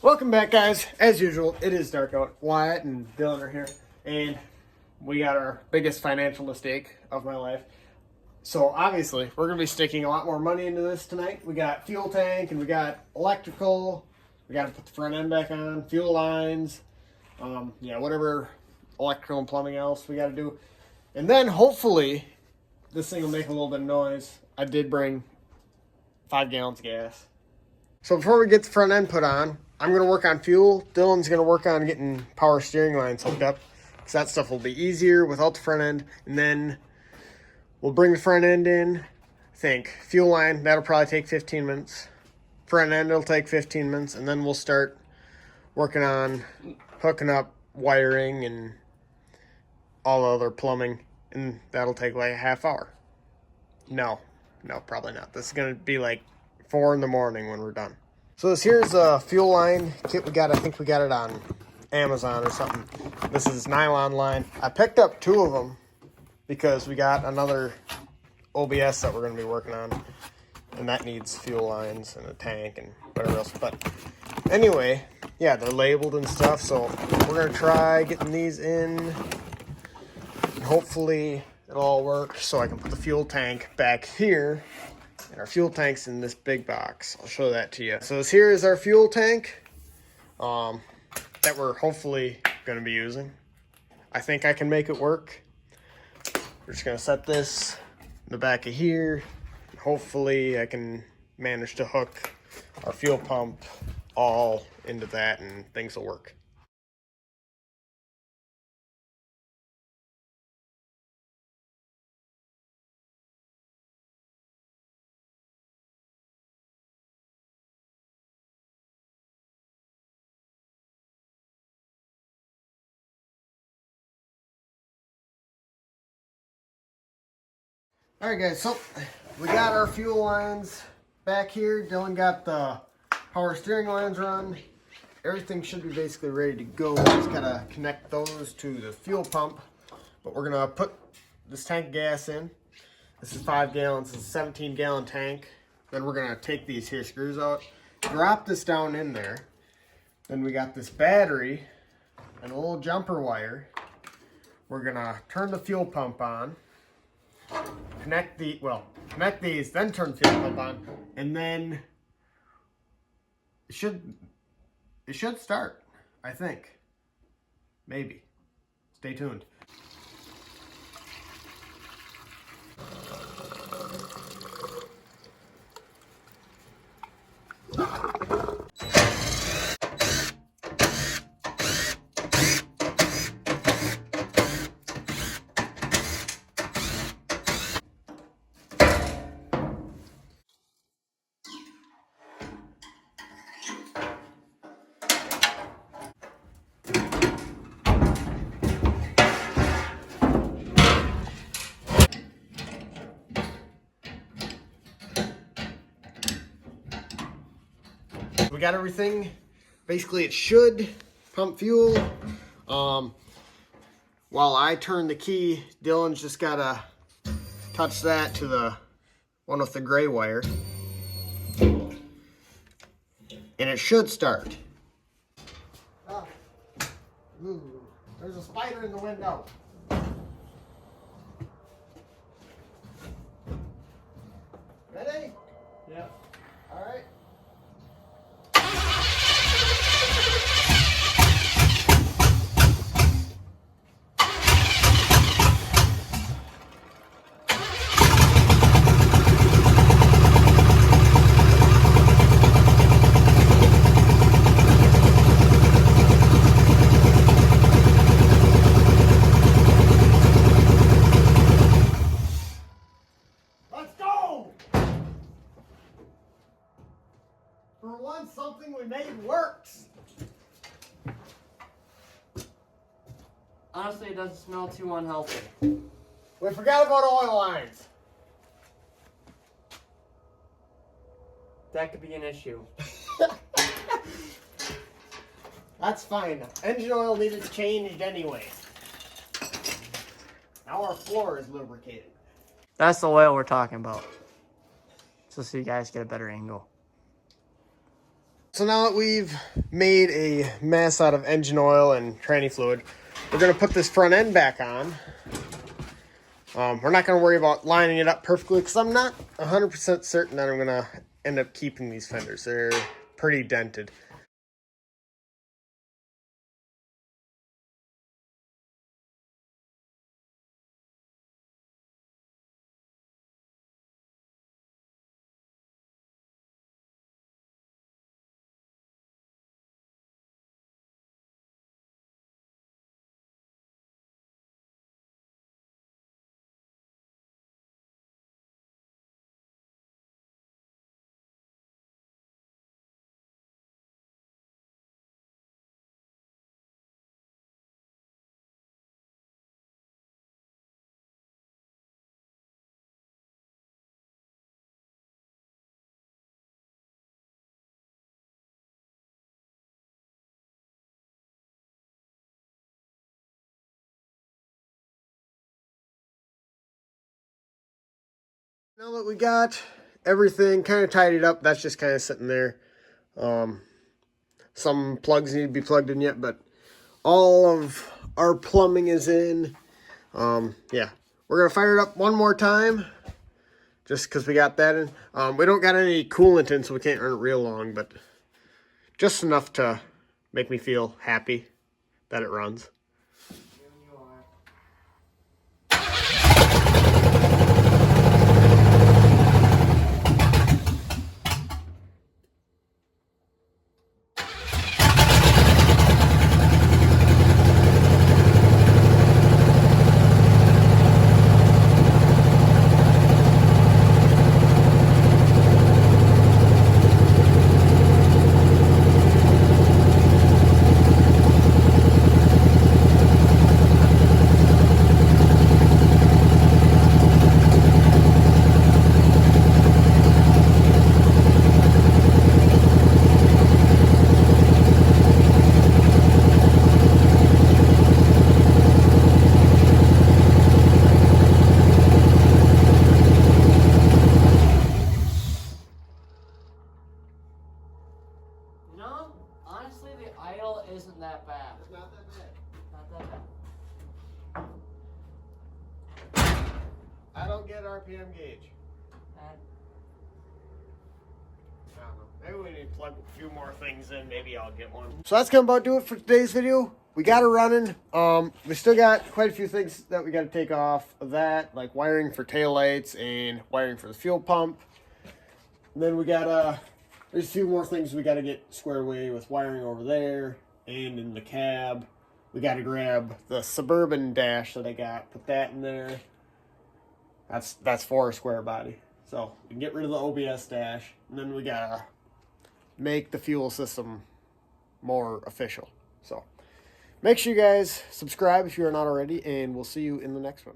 Welcome back, guys. As usual, it is dark out. Wyatt and Dylan are here, and we got our biggest financial mistake of my life. So obviously, we're going to be sticking a lot more money into this tonight. We got fuel tank, and we got electrical. We got to put the front end back on, fuel lines, whatever electrical and plumbing else we got to do. And then hopefully, this thing will make a little bit of noise. I did bring 5 gallons of gas. So before we get the front end put on, I'm going to work on fuel. Dylan's going to work on getting power steering lines hooked up, because that stuff will be easier without the front end. And then we'll bring the front end in. I think fuel line, that'll probably take 15 minutes. Front end will take 15 minutes. And then we'll start working on hooking up wiring and all the other plumbing. And that'll take like a half hour. No, probably not. This is going to be like 4 in the morning when we're done. So this here's a fuel line kit we got. I think we got it on Amazon or something. This is nylon line. I picked up 2 of them because we got another OBS that we're going to be working on, and that needs fuel lines and a tank and whatever else. But anyway, yeah, they're labeled and stuff, so we're going to try getting these in, and hopefully it'll all work so I can put the fuel tank back here. And our fuel tank's in this big box. I'll show that to you. So this here is our fuel tank that we're hopefully going to be using. I think I can make it work. We're just going to set this in the back of here. Hopefully I can manage to hook our fuel pump all into that and things will work. Alright guys, so we got our fuel lines back here. Dylan got the power steering lines run. Everything should be basically ready to go. Just gotta connect those to the fuel pump. But we're gonna put this tank of gas in. This is 5 gallons, it's a 17-gallon tank. Then we're gonna take these here screws out, drop this down in there. Then we got this battery and a little jumper wire. We're gonna turn the fuel pump on. Connect these, then turn the fuel pump on, and then it should start, I think. Maybe. Stay tuned. We got everything. Basically, it should pump fuel. While I turn the key, Dylan's just gotta touch that to the one with the gray wire. And it should start. Oh. Ooh, there's a spider in the window. Ready? Yep. All right. For once, something we made works. Honestly, it doesn't smell too unhealthy. We forgot about oil lines. That could be an issue. That's fine. Engine oil needed changed anyway. Now our floor is lubricated. That's the oil we're talking about. So you guys get a better angle. So now that we've made a mess out of engine oil and tranny fluid, we're going to put this front end back on. We're not going to worry about lining it up perfectly because I'm not 100% certain that I'm going to end up keeping these fenders. They're pretty dented. Now that we got everything kind of tidied up, that's just kind of sitting there. Some plugs need to be plugged in yet, but all of our plumbing is in. Yeah, we're going to fire it up one more time just because we got that in. We don't got any coolant in, so we can't run it real long, but just enough to make me feel happy that it runs. No, honestly, the idle isn't that bad. It's not that bad. Not that bad. I don't get RPM gauge. Bad. I don't know. Maybe we need to plug a few more things in. Maybe I'll get one. So that's gonna about do it for today's video. We got it running. We still got quite a few things that we got to take off of that, like wiring for taillights and wiring for the fuel pump. And then we got there's a few more things we got to get squared away with wiring over there and in the cab. We got to grab the Suburban dash that I got, put that in there. That's for a square body. So we can get rid of the OBS dash, and then we gotta make the fuel system more official. So make sure you guys subscribe if you are not already, and we'll see you in the next one.